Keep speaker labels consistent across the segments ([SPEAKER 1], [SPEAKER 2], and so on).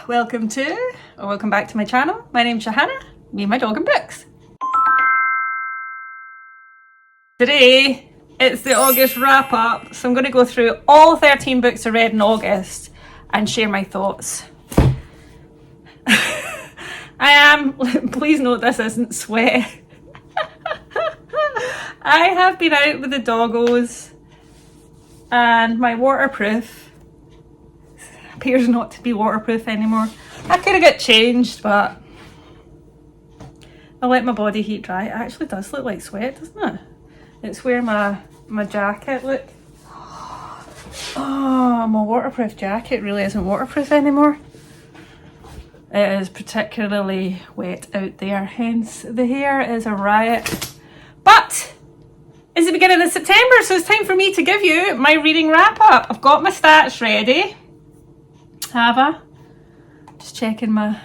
[SPEAKER 1] welcome back to my channel. My name's Johanna, me and my dog and books. Today, it's the August wrap up, so I'm going to go through all 13 books I read in August and share my thoughts. Please note this isn't sweat. I have been out with the doggos and my waterproof appears not to be waterproof anymore. I could have got changed, but I let my body heat dry. It actually does look like sweat, doesn't it? It's where my jacket, look. Oh, my waterproof jacket really isn't waterproof anymore. It is particularly wet out there, hence the hair is a riot. But it's the beginning of September, so it's time for me to give you my reading wrap up. I've got my stats ready. Have I? Just checking my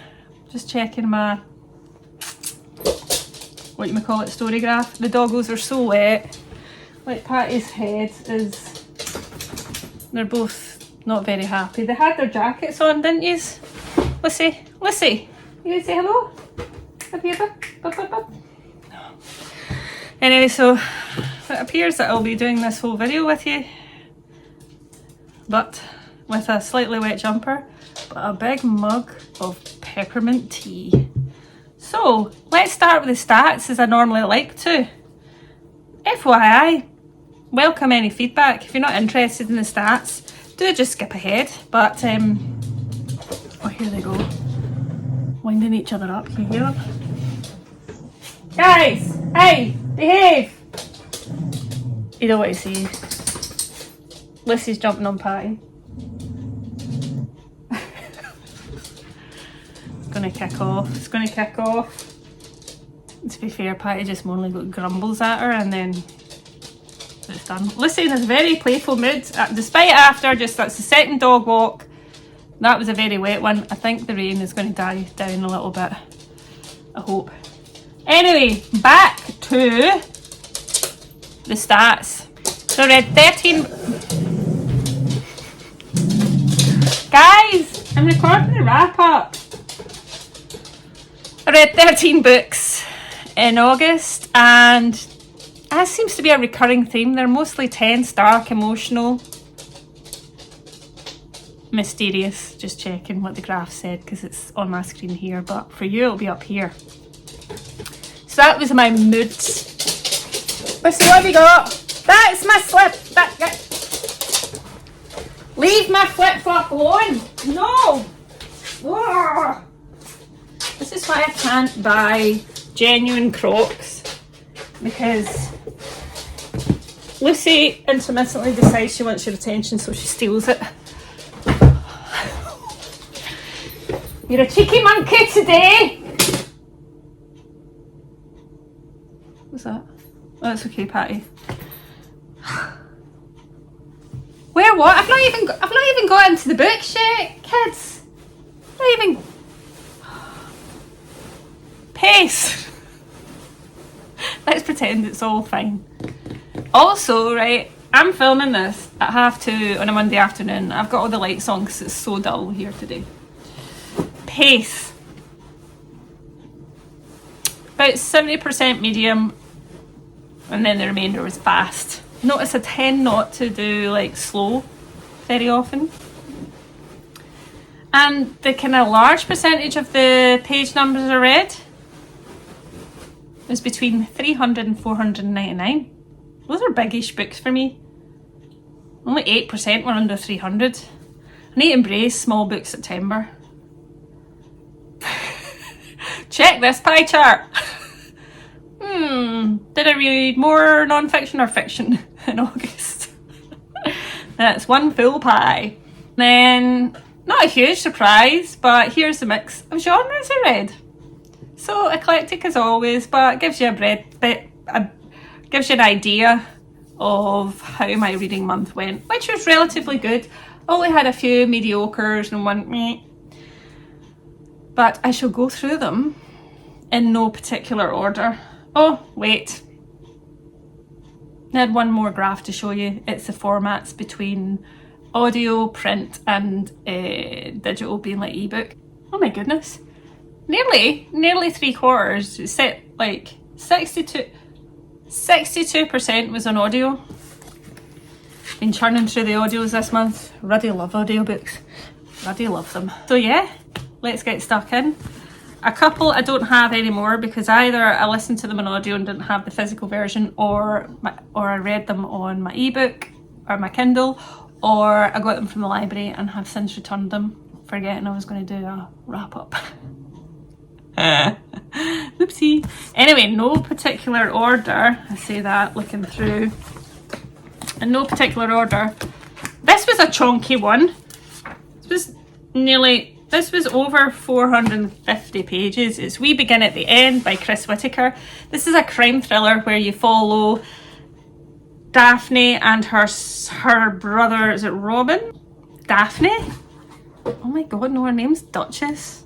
[SPEAKER 1] what you might call it, story graph. The doggos are so wet. Like Patty's head is, they're both not very happy. They had their jackets on, didn't yous? Lissy, you gonna say hello? Up here, bub. No. Anyway, so it appears that I'll be doing this whole video with you, but with a slightly wet jumper, but a big mug of peppermint tea. So let's start with the stats as I normally like to. FYI, welcome any feedback. If you're not interested in the stats, do just skip ahead. But oh, here they go, winding each other up. Can you hear them? Guys, hey, behave. You don't want to see. Lissy's jumping on Patty. It's gonna kick off. To be fair, Patty just mainly grumbles at her and then it's done. Lissy in a very playful mood, despite after that's the second dog walk. That was a very wet one. I think the rain is going to die down a little bit. I hope. Anyway, back to the stats. So I read 13... Guys, I'm recording the wrap up. I read 13 books in August, and that seems to be a recurring theme. They're mostly tense, dark, emotional, mysterious. Just checking what the graph said because it's on my screen here, but for you it'll be up here. So that was my moods. Let's see, what have you got? That's my slip. Leave my flip-flop alone. No. Ugh. This is why I can't buy genuine Crocs, because Lucy intermittently decides she wants your attention, so she steals it. You're a cheeky monkey today. What's that? Oh, that's okay, Patty. Where what? I've not even got into the books yet, kids. Not even. Pace. Let's pretend it's all fine. Also, right, I'm filming this at 2:30 on a Monday afternoon. I've got all the lights on because it's so dull here today. Pace. About 70% medium, and then the remainder was fast. Notice I tend not to do like slow very often. And the kind of large percentage of the page numbers I read was between 300 and 499. Those are biggish books for me. Only 8% were under 300. I need to embrace small book September. Check this pie chart. Did I read more non-fiction or fiction in August? That's one full pie. Then, not a huge surprise, but here's the mix of genres I read. So eclectic as always, but gives you gives you an idea of how my reading month went, which was relatively good. Only had a few mediocres and one meh. But I shall go through them in no particular order. Oh, wait. I had one more graph to show you. It's the formats between audio, print and digital being like ebook. Oh my goodness. Nearly 3/4. It's set like 62% was on audio. Been churning through the audios this month. Ruddy love audiobooks. Ruddy love them. So yeah, let's get stuck in. A couple I don't have anymore because either I listened to them on audio and didn't have the physical version, or I read them on my ebook or my Kindle, or I got them from the library and have since returned them, forgetting I was going to do a wrap up. Oopsie. Anyway, no particular order. I say that looking through. In no particular order. This was a chunky one. This was over 450 pages. It's We Begin at the End by Chris Whitaker. This is a crime thriller where you follow Daphne and her brother, is it Robin? Daphne? Oh my god, no, her name's Duchess.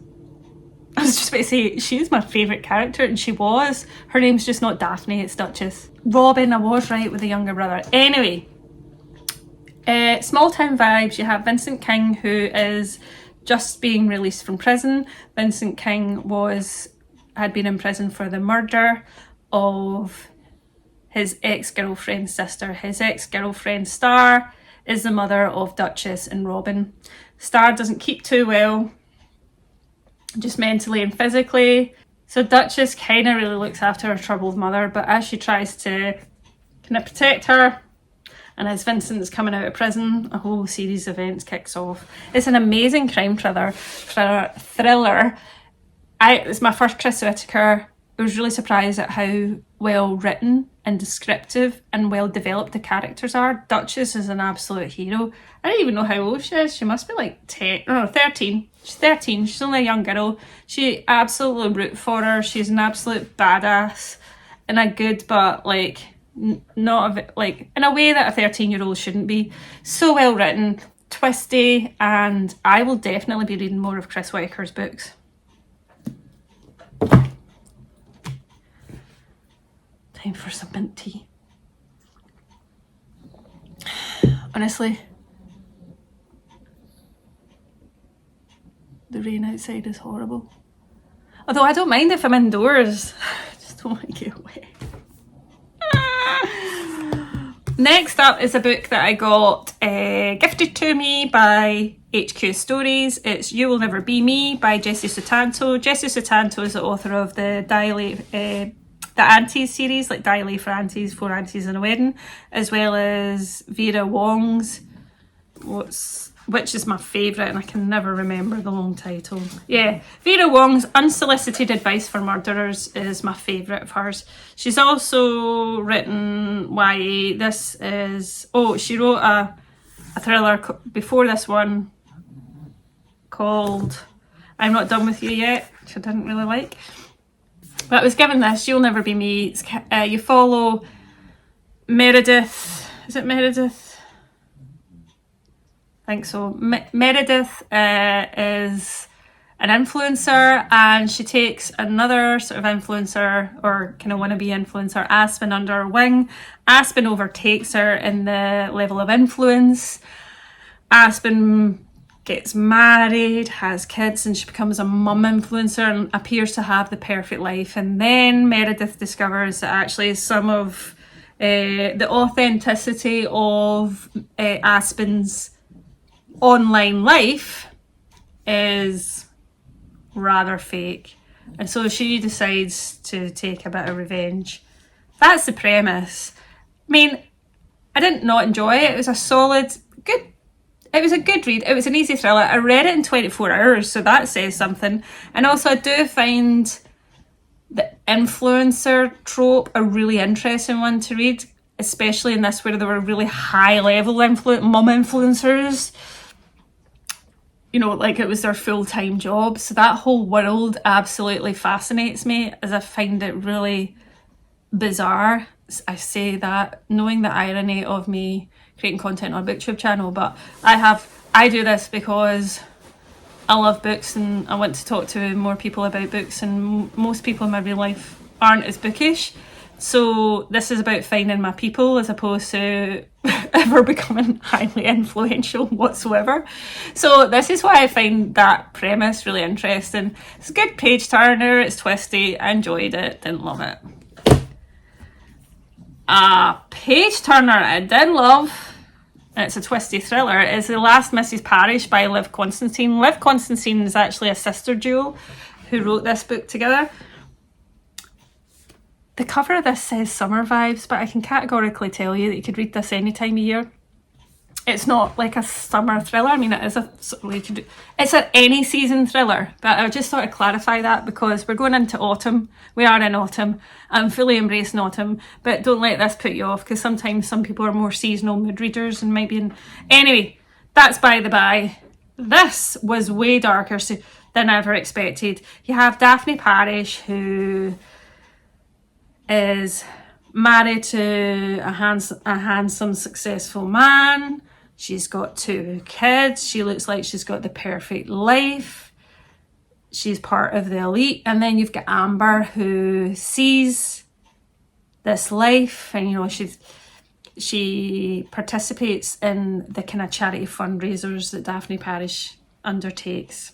[SPEAKER 1] I was just about to say, she's my favourite character, and she was. Her name's just not Daphne, it's Duchess. Robin, I was right with the younger brother. Anyway, small town vibes. You have Vincent King, who is just being released from prison. Vincent King had been in prison for the murder of his ex-girlfriend's sister. His ex-girlfriend, Star, is the mother of Duchess and Robin. Star doesn't keep too well, just mentally and physically. So Duchess kind of really looks after her troubled mother, but as she tries to kind of protect her, and as Vincent's coming out of prison, a whole series of events kicks off. It's an amazing crime thriller. It's my first Chris Whitaker. I was really surprised at how well written and descriptive and well developed the characters are. Duchess is an absolute hero. I don't even know how old she is. She must be like 13. She's 13. She's only a young girl. She absolutely root for her. She's an absolute badass in a good but like not a, like in a way that a 13-year-old shouldn't be. So well written, twisty, and I will definitely be reading more of Chris Whitaker's books. Time for some mint tea. Honestly, the rain outside is horrible. Although I don't mind if I'm indoors. I just don't want to get wet. Next up is a book that I got gifted to me by HQ Stories. It's You'll Never Be Me by Jessie Sutanto. Jessie Sutanto is the author of the Aunties series, like Diary for Aunties, 4 Aunties and a Wedding, as well as Vera Wong's, which is my favourite, and I can never remember the long title. Yeah, Vera Wong's Unsolicited Advice for Murderers is my favourite of hers. She's also written YA. She wrote a thriller before this one called I'm Not Done With You Yet, which I didn't really like. But I was given this, You'll Never Be Me. You follow Meredith. Is it Meredith? I think so. Meredith is an influencer, and she takes another sort of influencer, or kind of wannabe influencer, Aspen, under her wing. Aspen overtakes her in the level of influence. Aspen gets married, has kids, and she becomes a mum influencer and appears to have the perfect life. And then Meredith discovers that actually some of the authenticity of Aspen's online life is rather fake, and so she decides to take a bit of revenge. That's the premise. I mean, I didn't not enjoy it. It was a good read. It was an easy thriller. I read it in 24 hours, so that says something. And also I do find the influencer trope a really interesting one to read, especially in this where there were really high level mum influencers. You know, like it was their full-time job. So that whole world absolutely fascinates me, as I find it really bizarre. I say that knowing the irony of me creating content on a booktube channel, but I do this because I love books and I want to talk to more people about books, and most people in my real life aren't as bookish. So this is about finding my people as opposed to ever becoming highly influential whatsoever. So this is why I find that premise really interesting. It's a good page turner, it's twisty, I enjoyed it, didn't love it. A page turner I did love, and it's a twisty thriller, is The Last Mrs. Parrish by Liv Constantine. Liv Constantine is actually a sister duo who wrote this book together. The cover of this says summer vibes, but I can categorically tell you that you could read this any time of year. It's not like a summer thriller. I mean, it is it's an any season thriller, but I just thought I'd clarify that because we're going into autumn. We are in autumn. I'm fully embracing autumn, but don't let this put you off because sometimes some people are more seasonal mood readers and might be in... Anyway, that's by the by. This was way darker than I ever expected. You have Daphne Parish, who is married to a handsome, successful man. She's got 2 kids. She looks like she's got the perfect life. She's part of the elite. And then you've got Amber, who sees this life, and you know, she participates in the kind of charity fundraisers that Daphne Parish undertakes,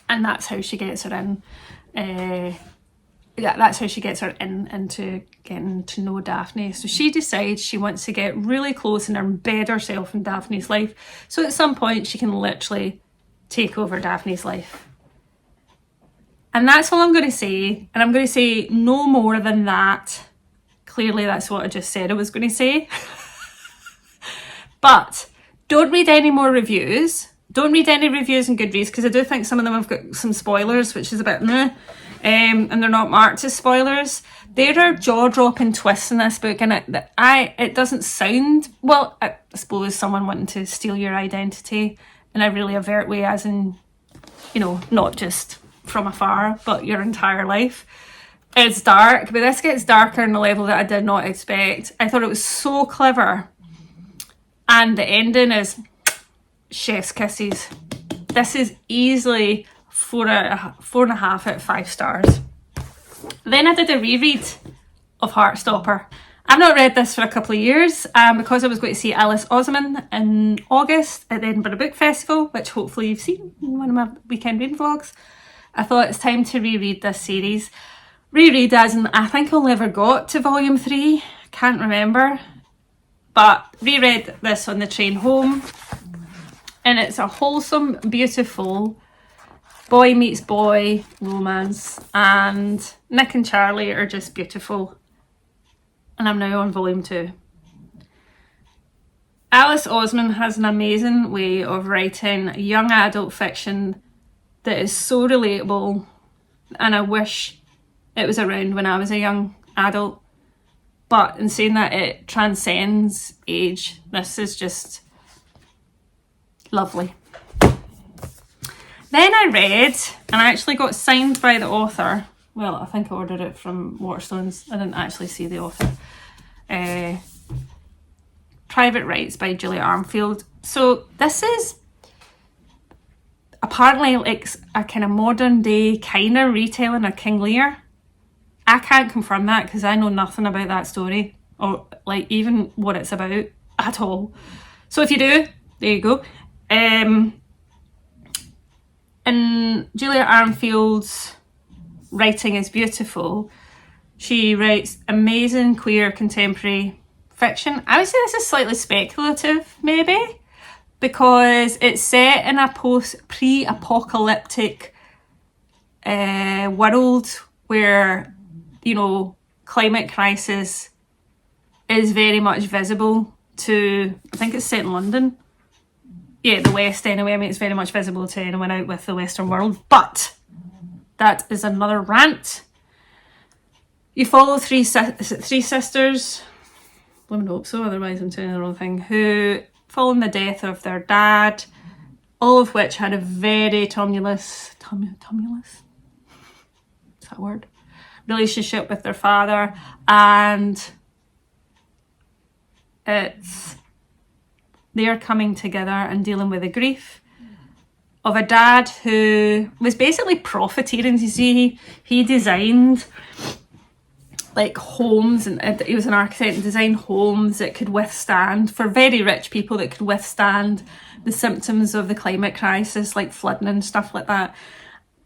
[SPEAKER 1] and that's how she gets her in. That's how she gets her into getting to know Daphne. So she decides she wants to get really close and embed herself in Daphne's life. So at some point she can literally take over Daphne's life. And that's all I'm going to say. And I'm going to say no more than that. Clearly that's what I just said I was going to say. But don't read any more reviews. Don't read any reviews in Goodreads because I do think some of them have got some spoilers, which is a bit meh. And they're not marked as spoilers. There are jaw-dropping twists in this book, and it doesn't sound... Well, I suppose someone wanting to steal your identity in a really overt way, as in, you know, not just from afar, but your entire life. It's dark, but this gets darker on a level that I did not expect. I thought it was so clever. And the ending is chef's kisses. This is easily 4.5 out of 5 stars. Then I did a reread of Heartstopper. I've not read this for a couple of years because I was going to see Alice Oseman in August at the Edinburgh Book Festival, which hopefully you've seen in one of my weekend reading vlogs. I thought it's time to reread this series. Reread as in I think I never got to volume 3, can't remember, but reread this on the train home, and it's a wholesome, beautiful boy meets boy romance, and Nick and Charlie are just beautiful. And I'm now on volume 2. Alice Oseman has an amazing way of writing young adult fiction that is so relatable, and I wish it was around when I was a young adult. But in saying that, it transcends age. This is just lovely. Then I read, and I actually got signed by the author. Well, I think I ordered it from Waterstones. I didn't actually see the author. Private Rites by Julia Armfield. So this is apparently like a kind of modern day kind of retelling of King Lear. I can't confirm that because I know nothing about that story or like even what it's about at all. So if you do, there you go. And Julia Armfield's writing is beautiful. She writes amazing queer contemporary fiction. I would say this is slightly speculative, maybe, because it's set in a pre-apocalyptic world where, you know, climate crisis is very much visible to, I think it's set in London. Yeah, the West anyway. I mean, it's very much visible to anyone out with the Western world, but that is another rant. You follow three sisters, let me hope so, otherwise I'm saying the wrong thing, who, following the death of their dad, all of which had a very tumultuous, is that a word? Relationship with their father, and they're coming together and dealing with the grief of a dad who was basically profiteering. You see, he designed like homes, and he was an architect and designed homes that could withstand, for very rich people, that could withstand the symptoms of the climate crisis, like flooding and stuff like that.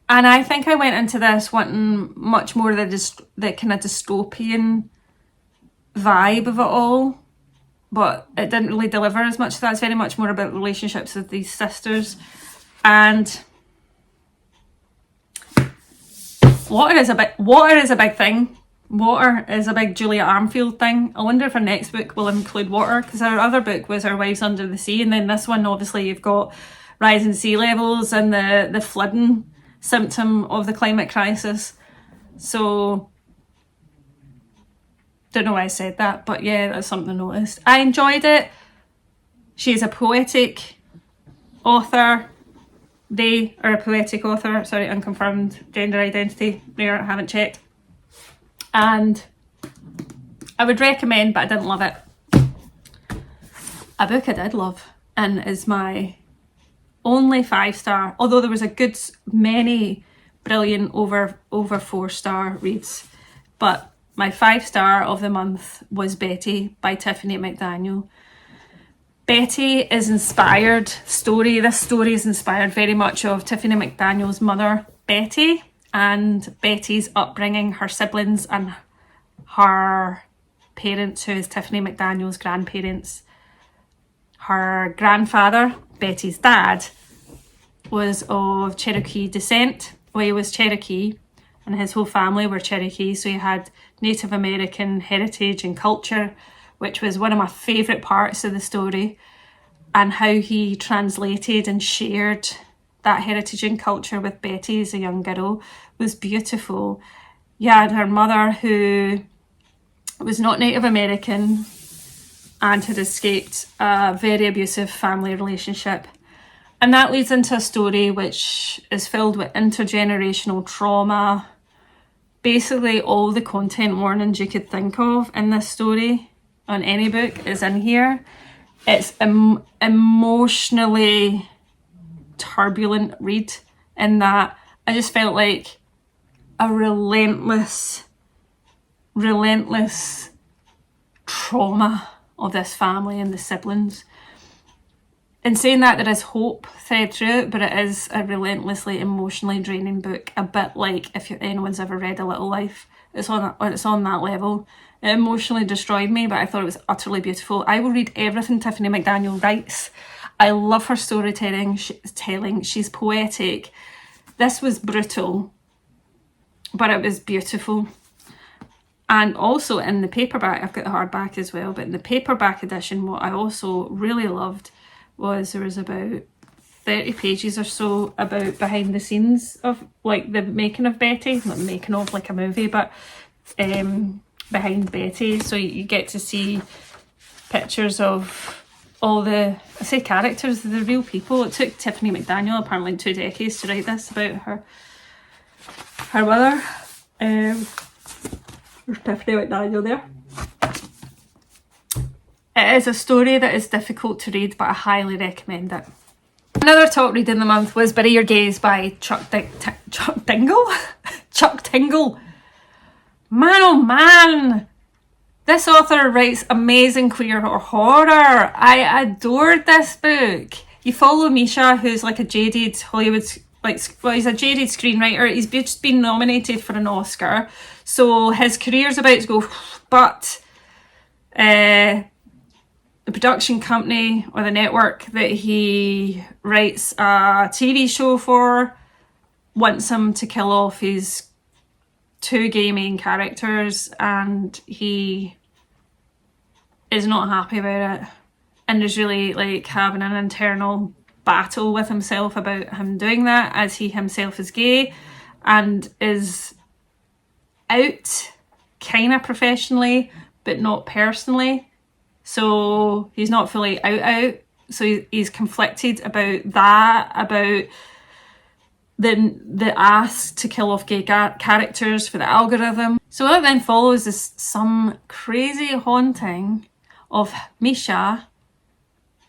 [SPEAKER 1] And I think I went into this wanting much more of the kind of dystopian vibe of it all, but it didn't really deliver as much. That's very much more about relationships with these sisters. And water is a big thing. Water is a big Julia Armfield thing. I wonder if our next book will include water, because our other book was Our Wives Under the Sea, and then this one, obviously, you've got rising sea levels and the flooding symptom of the climate crisis. So, don't know why I said that, but yeah, that's something I noticed. I enjoyed it. She's a poetic author. They are a poetic author. Sorry, unconfirmed gender identity. There, I haven't checked. And I would recommend, but I didn't love it. A book I did love, and is my only 5-star, although there was a good many brilliant over 4-star reads, but my 5-star of the month was Betty by Tiffany McDaniel. Betty is inspired story. This story is inspired very much of Tiffany McDaniel's mother, Betty, and Betty's upbringing, her siblings and her parents, who is Tiffany McDaniel's grandparents. Her grandfather, Betty's dad, was of Cherokee descent. Well, he was Cherokee, and his whole family were Cherokee, so he had Native American heritage and culture, which was one of my favourite parts of the story, and how he translated and shared that heritage and culture with Betty as a young girl was beautiful. You had her mother, who was not Native American and had escaped a very abusive family relationship. And that leads into a story which is filled with intergenerational trauma. Basically, all the content warnings you could think of in this story on any book is in here. It's emotionally turbulent read, in that I just felt like a relentless trauma of this family and the siblings. In saying that, there is hope thread through it, but it is a relentlessly emotionally draining book, a bit like if anyone's ever read A Little Life. It's on that level. It emotionally destroyed me, but I thought it was utterly beautiful. I will read everything Tiffany McDaniel writes. I love her storytelling. She's poetic. This was brutal, but it was beautiful. And also in the paperback, I've got the hardback as well, but in the paperback edition, what I also really loved was there was about 30 pages or so about behind the scenes of like the making of Betty, not making of like a movie, but behind Betty. So you get to see pictures of all the, I say characters, the real people. It took Tiffany McDaniel apparently 2 decades to write this about her mother. There's Tiffany McDaniel there. It is a story that is difficult to read, but I highly recommend it. Another top read in the month was Bury Your Gaze by Chuck Tingle? Chuck Tingle. Man, oh man! This author writes amazing queer horror. I adored this book. You follow Misha, who's like a jaded Hollywood, he's a jaded screenwriter. He's just been nominated for an Oscar, so his career's about to go, but the production company or the network that he writes a TV show for wants him to kill off his 2 gay main characters, and he is not happy about it, and is really like having an internal battle with himself about him doing that, as he himself is gay and is out kind of professionally but not personally. So he's not fully out. So he's conflicted about that, about the ask to kill off gay characters for the algorithm. So what then follows is some crazy haunting of Misha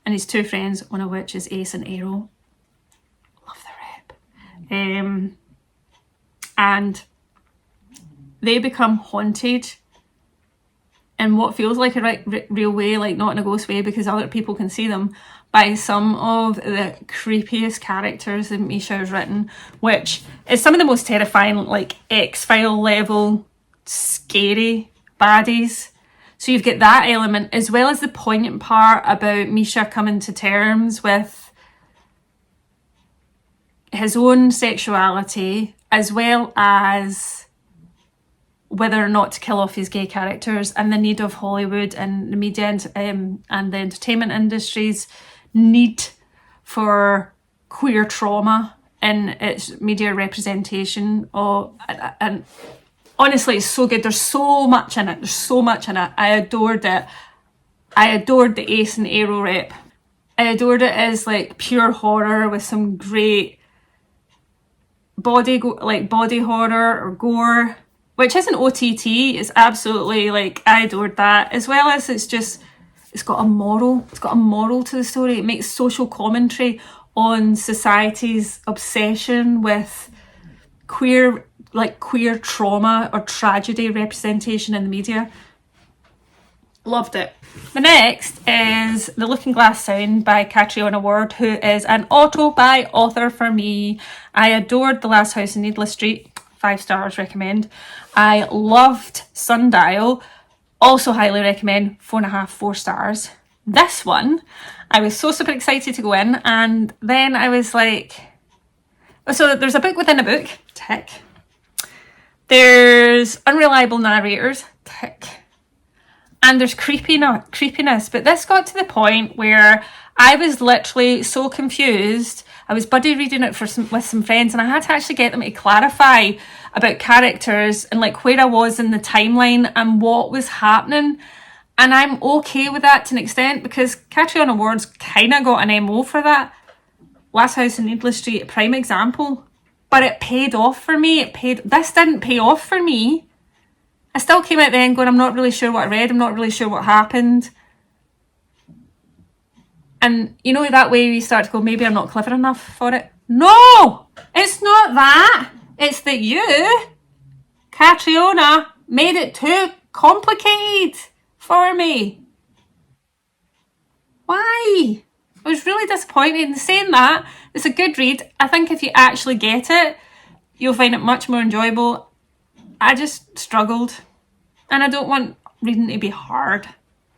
[SPEAKER 1] and his 2 friends, one of which is Ace and Arrow. Love the rep. And they become haunted in what feels like a real way, like not in a ghost way because other people can see them, by some of the creepiest characters that Misha has written, which is some of the most terrifying, like X-File level scary baddies. So you've got that element, as well as the poignant part about Misha coming to terms with his own sexuality, as well as whether or not to kill off his gay characters, and the need of Hollywood and the media and the entertainment industry's need for queer trauma in its media representation. And honestly, it's so good. There's so much in it. I adored it. I adored the Ace and Arrow rep. I adored it as like pure horror with some great body horror or gore, which isn't OTT. It's absolutely like, I adored that, as well as it's got a moral. It's got a moral to the story. It makes social commentary on society's obsession with queer trauma or tragedy representation in the media. Loved it. The next is The Looking Glass Sound by Catriona Ward, who is an auto-buy author for me. I adored The Last House in Needless Street. 5 stars, recommend. I loved Sundial. Also highly recommend. 4.5, 4 stars. This one, I was so super excited to go in, and then I was like, so there's a book within a book, tick. There's unreliable narrators, tick. And there's creepiness, but this got to the point where I was literally so confused. I was buddy reading it with some friends, and I had to actually get them to clarify about characters and like where I was in the timeline and what was happening. And I'm okay with that to an extent, because Catriona Ward's kind of got an MO for that. Last House in Needless Street, a prime example. But it paid off for me. This didn't pay off for me. I still came out the end going, I'm not really sure what I read. I'm not really sure what happened. And you know that way you start to go, maybe I'm not clever enough for it. No! It's not that. It's that you, Catriona, made it too complicated for me. Why? I was really disappointed in saying that. It's a good read. I think if you actually get it, you'll find it much more enjoyable. I just struggled. And I don't want reading to be hard.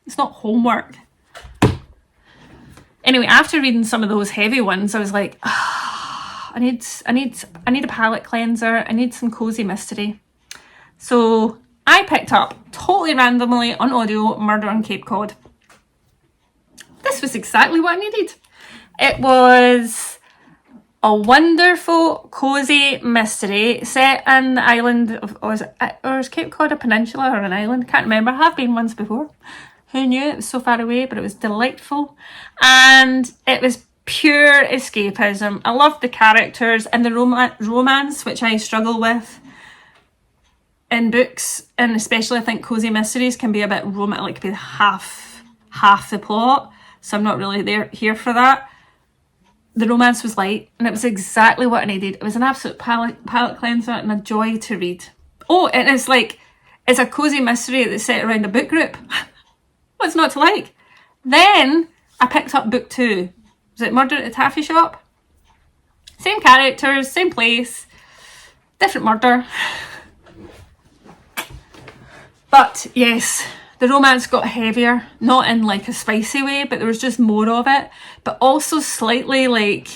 [SPEAKER 1] It's not homework. Anyway, after reading some of those heavy ones, I was like, I need a palate cleanser. I need some cozy mystery. So I picked up, totally randomly on audio, Murder on Cape Cod. This was exactly what I needed. It was a wonderful, cozy mystery set in the island of, or is Cape Cod a peninsula or an island? Can't remember. I have been once before. Who knew? It was so far away, but it was delightful. And it was pure escapism. I loved the characters and the romance, which I struggle with in books, and especially I think cozy mysteries can be a bit romantic, like be half the plot. So I'm not really here for that. The romance was light, and it was exactly what I needed. It was an absolute palate cleanser and a joy to read. Oh, and it's a cozy mystery that's set around a book group. What's not to like? Then I picked up book 2. Was it Murder at the Taffy Shop? Same characters, same place, different murder. But yes, the romance got heavier, not in like a spicy way, but there was just more of it, but also slightly like,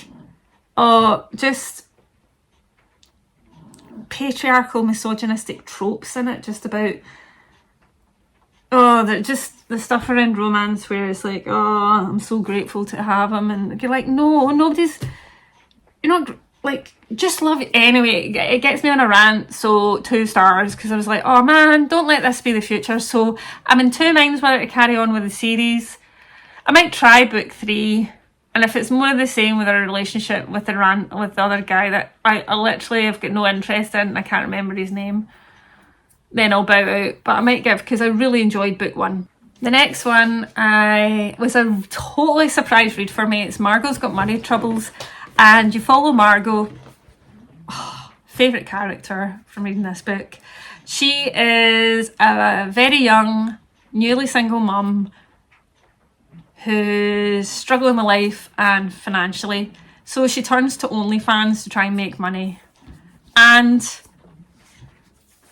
[SPEAKER 1] just patriarchal, misogynistic tropes in it, just about, the stuff around romance where it's like, I'm so grateful to have him, and you're like, no, you're not, like, just love it. Anyway, it gets me on a rant, so 2 stars, because I was like, oh man, don't let this be the future. So I'm in 2 minds whether to carry on with the series. I might try book 3, and if it's more of the same with our relationship with the other guy that I literally have got no interest in, I can't remember his name, then I'll bow out. But I might give, because I really enjoyed book 1. The next one was a totally surprise read for me. It's Margo's Got Money Troubles, and you follow Margo. Favourite character from reading this book. She is a very young newly single mum who's struggling with life and financially. So she turns to OnlyFans to try and make money. And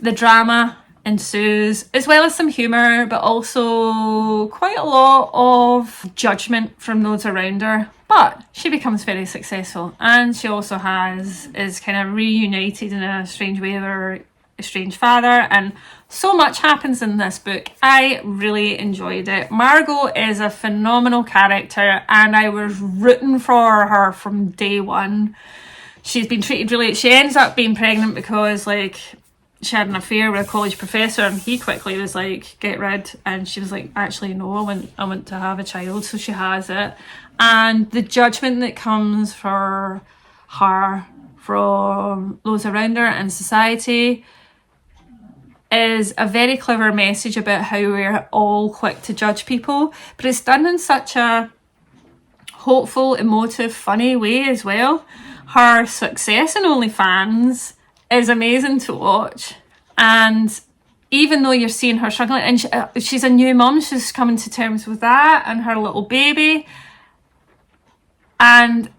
[SPEAKER 1] the drama ensues, as well as some humour, but also quite a lot of judgment from those around her. But she becomes very successful, and she also is kind of reunited in a strange way with her estranged father, and so much happens in this book. I really enjoyed it. Margo is a phenomenal character, and I was rooting for her from day one. She's been treated really... She ends up being pregnant because, like, she had an affair with a college professor, and he quickly was like, get rid. And she was like, actually, no, I want to have a child. So she has it. And the judgment that comes for her from those around her and society is a very clever message about how we're all quick to judge people. But it's done in such a hopeful, emotive, funny way as well. Her success in OnlyFans is amazing to watch, and even though you're seeing her struggling, and she's a new mum, she's coming to terms with that and her little baby, and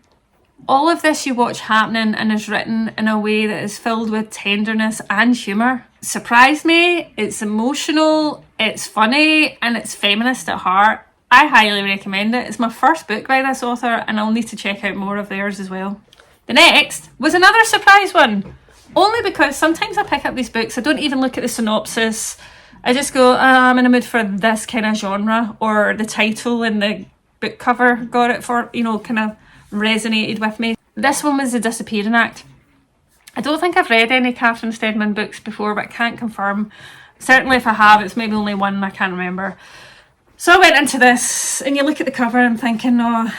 [SPEAKER 1] all of this you watch happening and is written in a way that is filled with tenderness and humour. Surprised me, it's emotional, it's funny, and it's feminist at heart. I highly recommend it. It's my first book by this author, and I'll need to check out more of theirs as well. The next was another surprise one. Only because sometimes I pick up these books, I don't even look at the synopsis. I just go, I'm in a mood for this kind of genre, or the title and the book cover got it for, you know, kind of resonated with me. This one was The Disappearing Act. I don't think I've read any Catherine Steadman books before, but I can't confirm. Certainly if I have, it's maybe only one, I can't remember. So I went into this, and you look at the cover and I'm thinking, oh,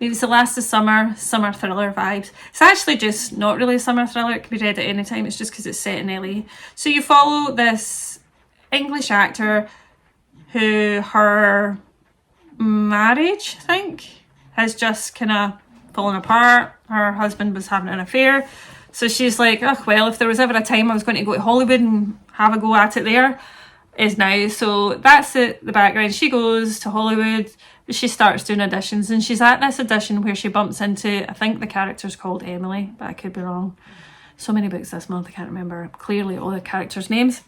[SPEAKER 1] maybe it's the last of summer thriller vibes. It's actually just not really a summer thriller. It can be read at any time. It's just because it's set in LA. So you follow this English actor who her marriage, I think, has just kind of fallen apart. Her husband was having an affair. So she's like, oh, well, if there was ever a time I was going to go to Hollywood and have a go at it, there is now. So that's the background. She goes to Hollywood. She starts doing auditions, and she's at this audition where she bumps into, I think the character's called Emily, but I could be wrong. So many books this month, I can't remember clearly all the characters' names.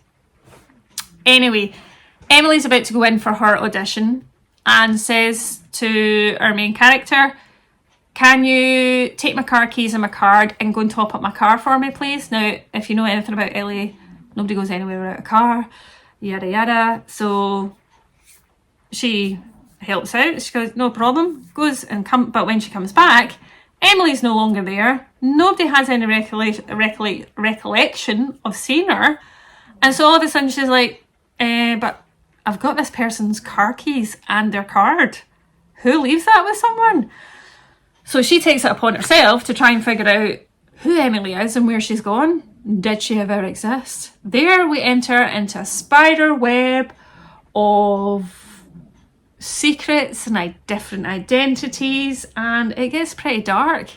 [SPEAKER 1] Anyway, Emily's about to go in for her audition and says to our main character, can you take my car keys and my card and go and top up my car for me, please? Now, if you know anything about LA, nobody goes anywhere without a car, yada yada. So she helps out. She goes, no problem, goes and but when she comes back, Emily's no longer there. Nobody has any recollection of seeing her. And so all of a sudden she's like, but I've got this person's car keys and their card. Who leaves that with someone? So she takes it upon herself to try and figure out who Emily is and where she's gone. Did she ever exist? There we enter into a spider web of secrets and different identities, and it gets pretty dark,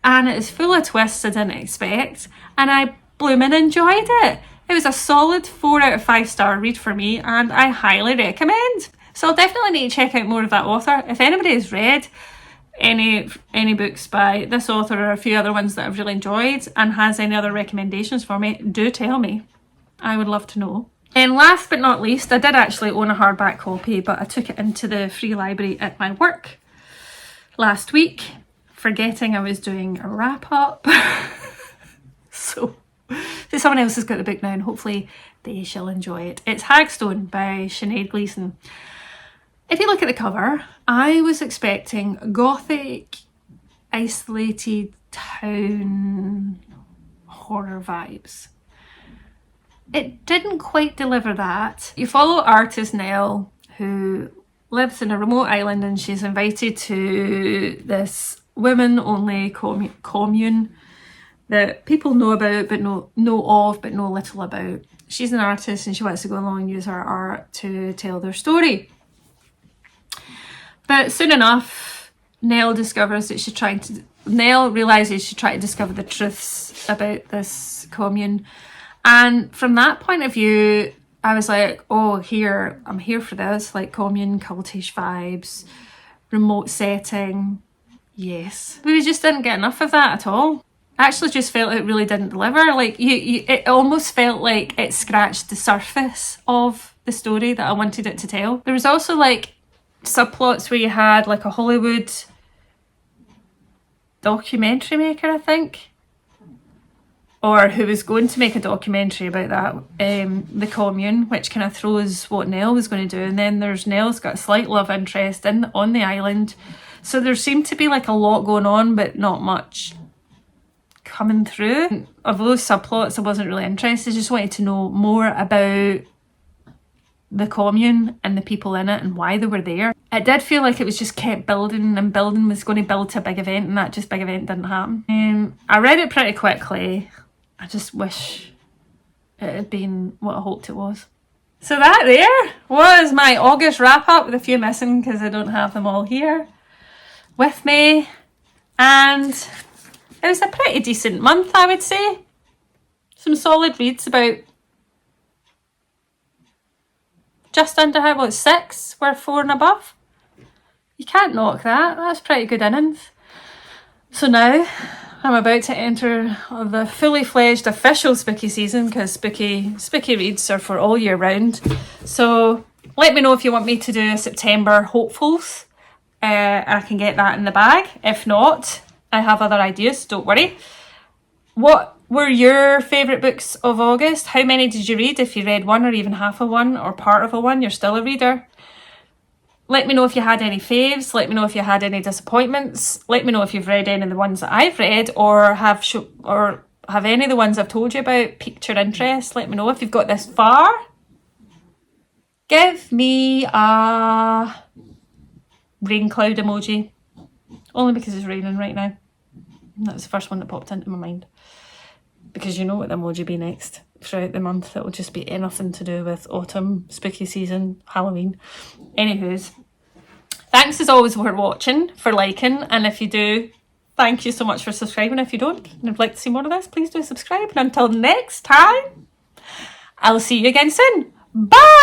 [SPEAKER 1] and it is full of twists I didn't expect, and I bloomin' enjoyed it. It was a solid 4 out of 5 star read for me, and I highly recommend. So I'll definitely need to check out more of that author. If anybody has read any books by this author or a few other ones that I've really enjoyed and has any other recommendations for me, do tell me. I would love to know. And last but not least, I did actually own a hardback copy, but I took it into the free library at my work last week, forgetting I was doing a wrap up. So someone else has got the book now, and hopefully they shall enjoy it. It's Hagstone by Sinead Gleeson. If you look at the cover, I was expecting gothic, isolated town horror vibes. It didn't quite deliver that. You follow artist Nell, who lives in a remote island, and she's invited to this women-only commune that people know about but know little about. She's an artist, and she wants to go along and use her art to tell their story. But soon enough, Nell realises she's trying to discover the truths about this commune. And from that point of view, I was like, oh, I'm here for this, like commune, cultish vibes, remote setting, yes. But we just didn't get enough of that at all. I actually just felt it really didn't deliver. Like, it almost felt like it scratched the surface of the story that I wanted it to tell. There was also like subplots where you had like a Hollywood documentary maker, I think, or who was going to make a documentary about that, the commune, which kind of throws what Nell was going to do. And then Nell's got a slight love interest on the island. So there seemed to be like a lot going on, but not much coming through. Of those subplots, I wasn't really interested. I just wanted to know more about the commune and the people in it and why they were there. It did feel like it was just kept building and building, was going to build to a big event, and that just big event didn't happen. I read it pretty quickly. I just wish it had been what I hoped it was. So that there was my August wrap up, with a few missing because I don't have them all here with me. And it was a pretty decent month, I would say. Some solid reads, about just under 6 were 4 and above. You can't knock that. That's pretty good innings. So now I'm about to enter the fully fledged official spooky season, because spooky reads are for all year round. So let me know if you want me to do a September hopefuls. I can get that in the bag. If not, I have other ideas, don't worry. What were your favourite books of August? How many did you read? If you read one or even half of one or part of a one, you're still a reader. Let me know if you had any faves. Let me know if you had any disappointments. Let me know if you've read any of the ones that I've read, or have any of the ones I've told you about piqued your interest. Let me know if you've got this far. Give me a rain cloud emoji. Only because it's raining right now. That was the first one that popped into my mind. Because you know what the emoji be next throughout the month. It will just be anything to do with autumn, spooky season, Halloween. Anywho's, thanks as always for watching, for liking, and if you do, thank you so much for subscribing. If you don't and would like to see more of this, please do subscribe. And until next time, I'll see you again soon. Bye!